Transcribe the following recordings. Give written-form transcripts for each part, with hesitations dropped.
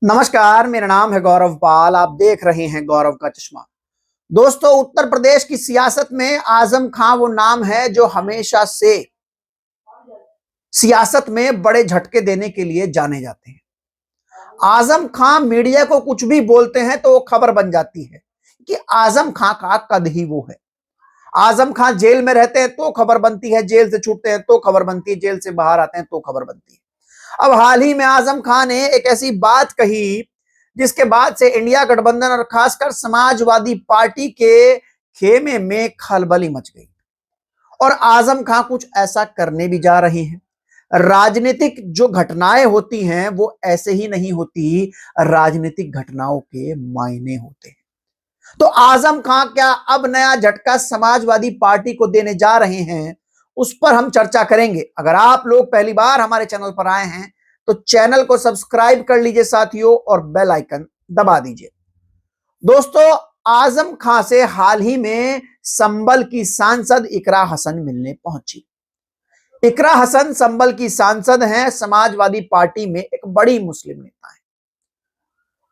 नमस्कार, मेरा नाम है गौरव पाल। आप देख रहे हैं गौरव का चश्मा। दोस्तों, उत्तर प्रदेश की सियासत में आजम खां वो नाम है जो हमेशा से सियासत में बड़े झटके देने के लिए जाने जाते हैं। आजम खां मीडिया को कुछ भी बोलते हैं तो वो खबर बन जाती है कि आजम खां का कद ही वो है। आजम खां जेल में रहते हैं तो खबर बनती है, जेल से छूटते हैं तो खबर बनती है, जेल से बाहर आते हैं तो खबर बनती है। अब हाल ही में आजम खां ने एक ऐसी बात कही जिसके बाद से इंडिया गठबंधन और खासकर समाजवादी पार्टी के खेमे में खलबली मच गई और आजम खां कुछ ऐसा करने भी जा रहे हैं। राजनीतिक जो घटनाएं होती हैं वो ऐसे ही नहीं होती, राजनीतिक घटनाओं के मायने होते हैं। तो आजम खां क्या अब नया झटका समाजवादी पार्टी को देने जा रहे हैं, उस पर हम चर्चा करेंगे। अगर आप लोग पहली बार हमारे चैनल पर आए हैं तो चैनल को सब्सक्राइब कर लीजिए साथियों और बेल आइकन दबा दीजिए। दोस्तों, आजम खां से हाल ही में संभल की सांसद इकरा हसन मिलने पहुंची। इकरा हसन संभल की सांसद हैं, समाजवादी पार्टी में एक बड़ी मुस्लिम नेता है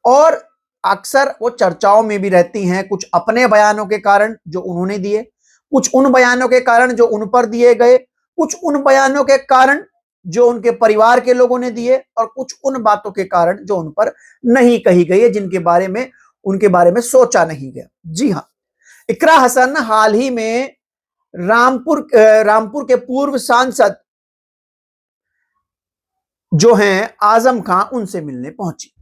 और अक्सर वो चर्चाओं में भी रहती हैं, कुछ अपने बयानों के कारण जो उन्होंने दिए, कुछ उन बयानों के कारण जो उन पर दिए गए, कुछ उन बयानों के कारण जो उनके परिवार के लोगों ने दिए और कुछ उन बातों के कारण जो उन पर नहीं कही गई है, जिनके बारे में उनके बारे में सोचा नहीं गया। जी हां, इकरा हसन हाल ही में रामपुर के पूर्व सांसद जो हैं आजम खां, उनसे मिलने पहुंची।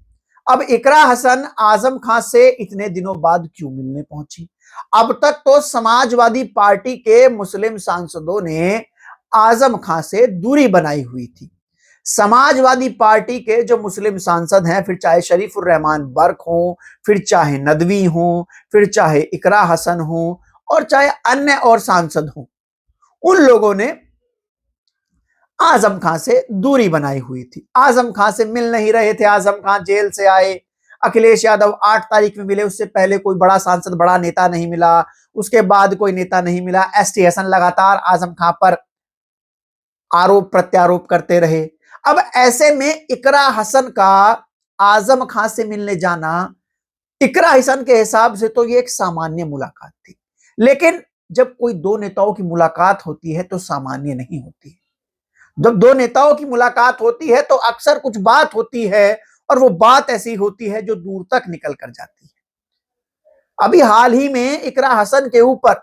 अब इकरा हसन आजम खां से इतने दिनों बाद क्यों मिलने पहुंची? अब तक तो समाजवादी पार्टी के मुस्लिम सांसदों ने आजम खां से दूरी बनाई हुई थी। समाजवादी पार्टी के जो मुस्लिम सांसद हैं, फिर चाहे शरीफुर रहमान बर्क हो, फिर चाहे नदवी हो, फिर चाहे इकरा हसन हो और चाहे अन्य और सांसद हो, उन लोगों ने आजम खां से दूरी बनाई हुई थी। आजम खां से मिल नहीं रहे थे। आजम खां जेल से आए, अखिलेश यादव 8 तारीख में मिले, उससे पहले कोई बड़ा सांसद, बड़ा नेता नहीं मिला, उसके बाद कोई नेता नहीं मिला। एसटी हसन लगातार आजम खां पर आरोप प्रत्यारोप करते रहे। अब ऐसे में इकरा हसन का आजम खां से मिलने जाना, इकरा हसन के हिसाब से तो ये एक सामान्य मुलाकात थी, लेकिन जब कोई दो नेताओं की मुलाकात होती है तो सामान्य नहीं होती। जब दो नेताओं की मुलाकात होती है तो अक्सर कुछ बात होती है और वो बात ऐसी होती है जो दूर तक निकल कर जाती है। अभी हाल ही में इकरा हसन के ऊपर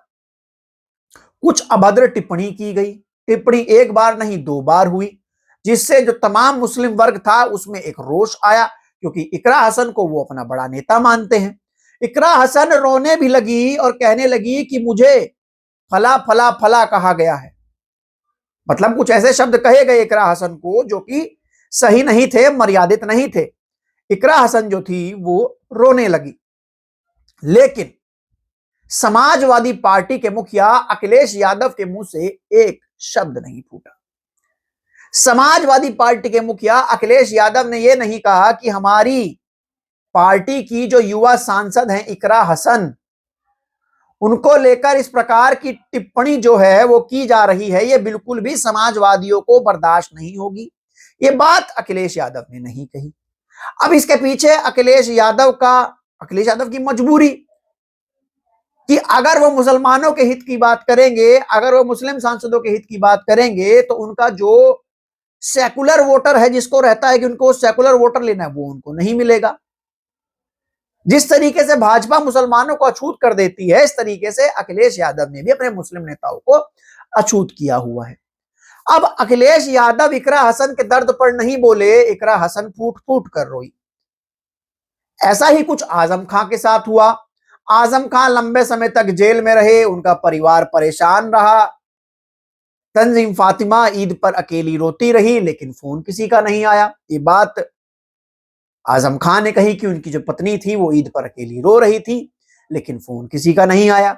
कुछ अभद्र टिप्पणी की गई। टिप्पणी एक बार नहीं 2 बार हुई, जिससे जो तमाम मुस्लिम वर्ग था उसमें एक रोष आया, क्योंकि इकरा हसन को वो अपना बड़ा नेता मानते हैं। इकरा हसन रोने भी लगी और कहने लगी कि मुझे फला फला फला कहा गया है। मतलब कुछ ऐसे शब्द कहे गए इकरा हसन को जो कि सही नहीं थे, मर्यादित नहीं थे। इकरा हसन जो थी वो रोने लगी, लेकिन समाजवादी पार्टी के मुखिया अखिलेश यादव के मुंह से एक शब्द नहीं फूटा। समाजवादी पार्टी के मुखिया अखिलेश यादव ने यह नहीं कहा कि हमारी पार्टी की जो युवा सांसद हैं इकरा हसन, उनको लेकर इस प्रकार की टिप्पणी जो है वो की जा रही है, ये बिल्कुल भी समाजवादियों को बर्दाश्त नहीं होगी। ये बात अखिलेश यादव ने नहीं कही। अब इसके पीछे अखिलेश यादव की मजबूरी कि अगर वो मुसलमानों के हित की बात करेंगे, अगर वो मुस्लिम सांसदों के हित की बात करेंगे, तो उनका जो सेकुलर वोटर है, जिसको रहता है कि उनको सेकुलर वोटर लेना है, वो उनको नहीं मिलेगा। जिस तरीके से भाजपा मुसलमानों को अछूत कर देती है, इस तरीके से अखिलेश यादव ने भी अपने मुस्लिम नेताओं को अछूत किया हुआ है। अब अखिलेश यादव इकरा हसन के दर्द पर नहीं बोले, इकरा हसन फूट फूट कर रोई। ऐसा ही कुछ आजम खां के साथ हुआ। आजम खां लंबे समय तक जेल में रहे, उनका परिवार परेशान रहा। तंजीम फातिमा ईद पर अकेली रोती रही, लेकिन फोन किसी का नहीं आया। ये बात आजम खां ने कही कि उनकी जो पत्नी थी वो ईद पर अकेली रो रही थी, लेकिन फोन किसी का नहीं आया।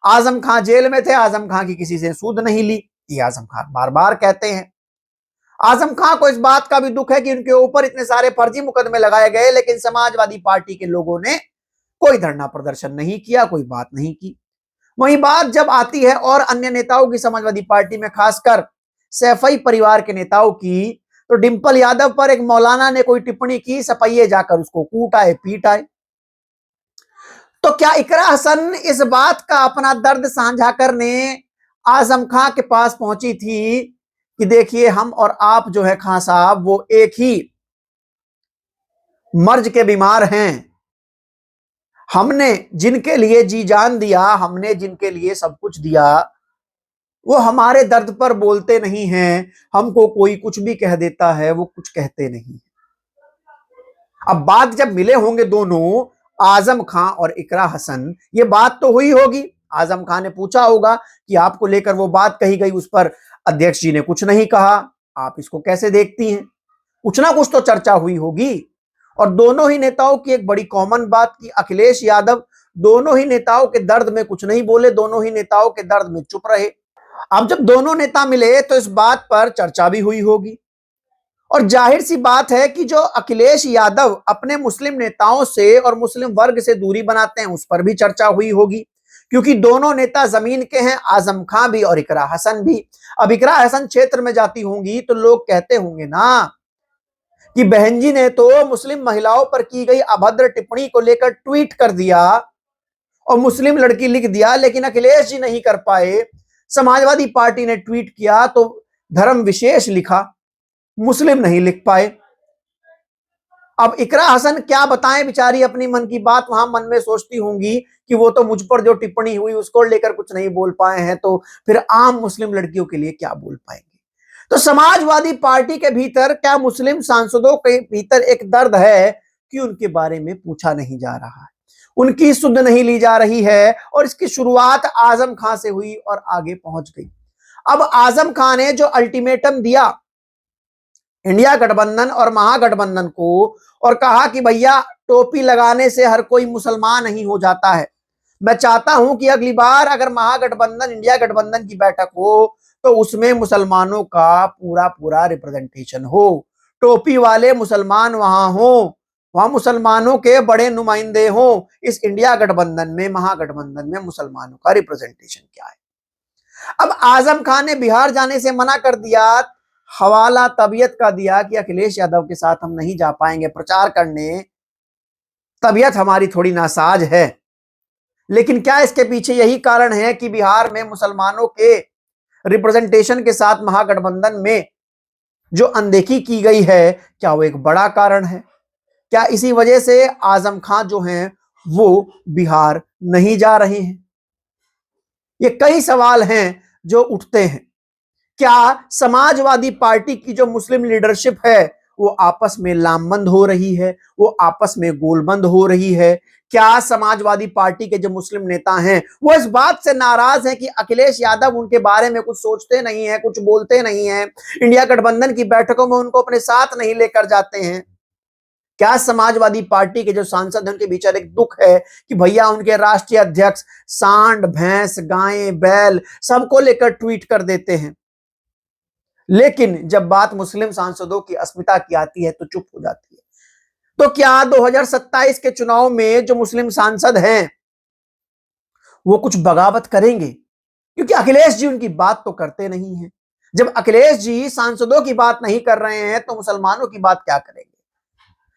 आजम खां जेल में थे, आजम खां की किसी से सूद नहीं ली, ये आजम खां बार बार कहते हैं। आजम खां को इस बात का भी दुख है कि उनके ऊपर इतने सारे फर्जी मुकदमे लगाए गए, लेकिन समाजवादी पार्टी के लोगों ने कोई धरना प्रदर्शन नहीं किया, कोई बात नहीं की। वही बात जब आती है और अन्य नेताओं की, समाजवादी पार्टी में खासकर सैफई परिवार के नेताओं की, तो डिंपल यादव पर एक मौलाना ने कोई टिप्पणी की, सपहिये जाकर उसको कूट आए, पीट आए। तो क्या इकरा हसन इस बात का अपना दर्द साझा करने आजम खां के पास पहुंची थी कि देखिए हम और आप जो है खां साहब वो एक ही मर्ज के बीमार हैं, हमने जिनके लिए जी जान दिया, हमने जिनके लिए सब कुछ दिया, वो हमारे दर्द पर बोलते नहीं हैं, हमको कोई कुछ भी कह देता है वो कुछ कहते नहीं। अब बात जब मिले होंगे दोनों आजम खां और इकरा हसन, ये बात तो हुई होगी, आजम खां ने पूछा होगा कि आपको लेकर वो बात कही गई, उस पर अध्यक्ष जी ने कुछ नहीं कहा, आप इसको कैसे देखती हैं? कुछ ना कुछ तो चर्चा हुई होगी। और दोनों ही नेताओं की एक बड़ी कॉमन बात की अखिलेश यादव दोनों ही नेताओं के दर्द में कुछ नहीं बोले, दोनों ही नेताओं के दर्द में चुप रहे। अब जब दोनों नेता मिले तो इस बात पर चर्चा भी हुई होगी, और जाहिर सी बात है कि जो अखिलेश यादव अपने मुस्लिम नेताओं से और मुस्लिम वर्ग से दूरी बनाते हैं उस पर भी चर्चा हुई होगी, क्योंकि दोनों नेता जमीन के हैं, आजम खां भी और इकरा हसन भी। अब इकरा हसन क्षेत्र में जाती होंगी तो लोग कहते होंगे ना कि बहन जी ने तो मुस्लिम महिलाओं पर की गई अभद्र टिप्पणी को लेकर ट्वीट कर दिया और मुस्लिम लड़की लिख दिया, लेकिन अखिलेश जी नहीं कर पाए। समाजवादी पार्टी ने ट्वीट किया तो धर्म विशेष लिखा, मुस्लिम नहीं लिख पाए। अब इकरा हसन क्या बताएं, बेचारी अपनी मन की बात वहां मन में सोचती होंगी कि वो तो मुझ पर जो टिप्पणी हुई उसको लेकर कुछ नहीं बोल पाए हैं, तो फिर आम मुस्लिम लड़कियों के लिए क्या बोल पाएंगे? तो समाजवादी पार्टी के भीतर क्या मुस्लिम सांसदों के भीतर एक दर्द है कि उनके बारे में पूछा नहीं जा रहा है, उनकी सुध नहीं ली जा रही है, और इसकी शुरुआत आजम खां से हुई और आगे पहुंच गई। अब आजम खां ने जो अल्टीमेटम दिया इंडिया गठबंधन और महागठबंधन को, और कहा कि भैया टोपी लगाने से हर कोई मुसलमान नहीं हो जाता है, मैं चाहता हूं कि अगली बार अगर महागठबंधन इंडिया गठबंधन की बैठक हो तो उसमें मुसलमानों का पूरा पूरा रिप्रेजेंटेशन हो, टोपी वाले मुसलमान वहां हो, वहां मुसलमानों के बड़े नुमाइंदे हो। इस इंडिया गठबंधन में महागठबंधन में मुसलमानों का रिप्रेजेंटेशन क्या है? अब आजम खान ने बिहार जाने से मना कर दिया, हवाला तबीयत का दिया कि अखिलेश यादव के साथ हम नहीं जा पाएंगे प्रचार करने, तबीयत हमारी थोड़ी नासाज है। लेकिन क्या इसके पीछे यही कारण है कि बिहार में मुसलमानों के रिप्रेजेंटेशन के साथ महागठबंधन में जो अनदेखी की गई है, क्या वो एक बड़ा कारण है? क्या इसी वजह से आजम खान जो हैं वो बिहार नहीं जा रहे हैं? ये कई सवाल हैं जो उठते हैं। क्या समाजवादी पार्टी की जो मुस्लिम लीडरशिप है वो आपस में लामबंद हो रही है, वो आपस में गोलबंद हो रही है? क्या समाजवादी पार्टी के जो मुस्लिम नेता हैं वो इस बात से नाराज हैं कि अखिलेश यादव उनके बारे में कुछ सोचते नहीं है, कुछ बोलते नहीं है, इंडिया गठबंधन की बैठकों में उनको अपने साथ नहीं लेकर जाते हैं? क्या समाजवादी पार्टी के जो सांसद हैं उनके भीतर एक दुख है कि भैया उनके राष्ट्रीय अध्यक्ष सांड भैंस गायें बैल सबको लेकर ट्वीट कर देते हैं, लेकिन जब बात मुस्लिम सांसदों की अस्मिता की आती है तो चुप हो जाती है? तो क्या 2027 के चुनाव में जो मुस्लिम सांसद हैं वो कुछ बगावत करेंगे? क्योंकि अखिलेश जी उनकी बात तो करते नहीं हैं। जब अखिलेश जी सांसदों की बात नहीं कर रहे हैं तो मुसलमानों की बात क्या करेंगे?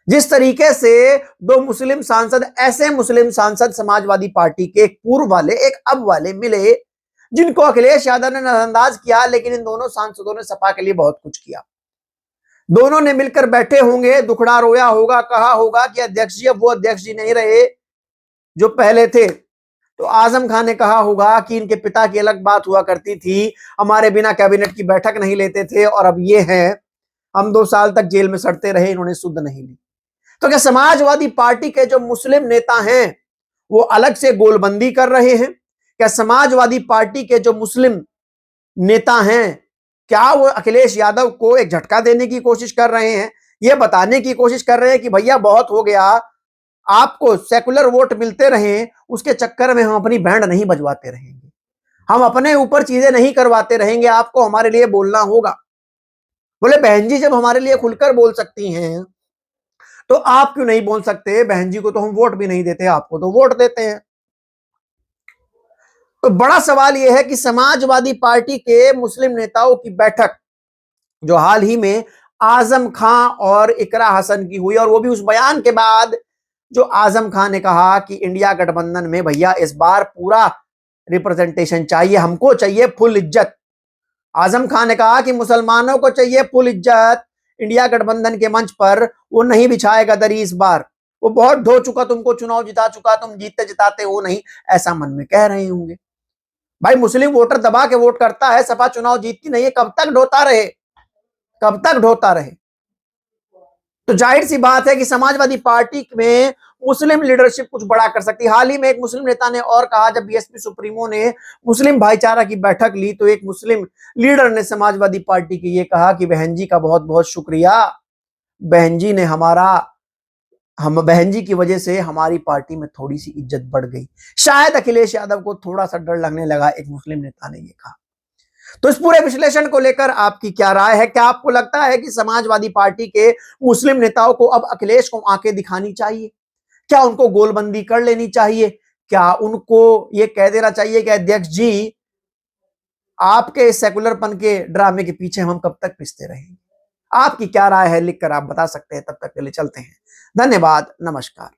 जिस तरीके से दो मुस्लिम सांसद, ऐसे मुस्लिम सांसद समाजवादी पार्टी के एक पूर्व वाले एक अब वाले मिले जिनको अखिलेश यादव ने नजरअंदाज किया, लेकिन इन दोनों सांसदों ने सपा के लिए बहुत कुछ किया। दोनों ने मिलकर बैठे होंगे, दुखड़ा रोया होगा, कहा होगा कि अध्यक्ष जी अब वो अध्यक्ष जी नहीं रहे जो पहले थे। तो आजम खान ने कहा होगा कि इनके पिता की अलग बात हुआ करती थी, हमारे बिना कैबिनेट की बैठक नहीं लेते थे, और अब ये हैं, हम 2 साल तक जेल में सड़ते रहे, इन्होंने सुध नहीं ली। तो क्या समाजवादी पार्टी के जो मुस्लिम नेता हैं वो अलग से गोलबंदी कर रहे हैं? क्या समाजवादी पार्टी के जो मुस्लिम नेता हैं क्या वो अखिलेश यादव को एक झटका देने की कोशिश कर रहे हैं, ये बताने की कोशिश कर रहे हैं कि भैया बहुत हो गया, आपको सेकुलर वोट मिलते रहे, उसके चक्कर में हम अपनी बैंड नहीं बजवाते रहेंगे, हम अपने ऊपर चीजें नहीं करवाते रहेंगे, आपको हमारे लिए बोलना होगा। बोले बहन जी जब हमारे लिए खुलकर बोल सकती हैं तो आप क्यों नहीं बोल सकते? बहन जी को तो हम वोट भी नहीं देते, आपको तो वोट देते हैं। तो बड़ा सवाल यह है कि समाजवादी पार्टी के मुस्लिम नेताओं की बैठक जो हाल ही में आजम खां और इकरा हसन की हुई, और वो भी उस बयान के बाद जो आजम खां ने कहा कि इंडिया गठबंधन में भैया इस बार पूरा रिप्रेजेंटेशन चाहिए, हमको चाहिए फुल इज्जत। आजम खां ने कहा कि मुसलमानों को चाहिए फुल इज्जत, इंडिया गठबंधन के मंच पर वो नहीं बिछाएगा दरी इस बार। वो बहुत ढो चुका, तुमको चुनाव जिता चुका, तुम जीतते जिताते हो नहीं, ऐसा मन में कह रहे होंगे। भाई मुस्लिम वोटर दबा के वोट करता है, सपा चुनाव जीतती नहीं है, कब तक ढोता रहे, कब तक ढोता रहे। तो जाहिर सी बात है कि समाजवादी पार्टी में मुस्लिम लीडरशिप कुछ बड़ा कर सकती है। हाल ही में एक मुस्लिम नेता ने और कहा, जब बीएसपी सुप्रीमो ने मुस्लिम भाईचारा की बैठक ली तो एक मुस्लिम लीडर ने समाजवादी पार्टी की ये कहा कि बहन जी का बहुत बहुत शुक्रिया, बहन जी ने हम बहन जी की वजह से हमारी पार्टी में थोड़ी सी इज्जत बढ़ गई। शायद अखिलेश यादव को थोड़ा सा डर लगने लगा, एक मुस्लिम नेता ने ये कहा। तो इस पूरे विश्लेषण को लेकर आपकी क्या राय है? क्या आपको लगता है कि समाजवादी पार्टी के मुस्लिम नेताओं को अब अखिलेश को आंखें दिखानी चाहिए? क्या उनको गोलबंदी कर लेनी चाहिए? क्या उनको यह कह देना चाहिए कि अध्यक्ष जी आपके सेकुलरपन के ड्रामे के पीछे हम कब तक पिसते रहेंगे? आपकी क्या राय है लिखकर आप बता सकते हैं। तब तक के लिए चलते हैं, धन्यवाद, नमस्कार।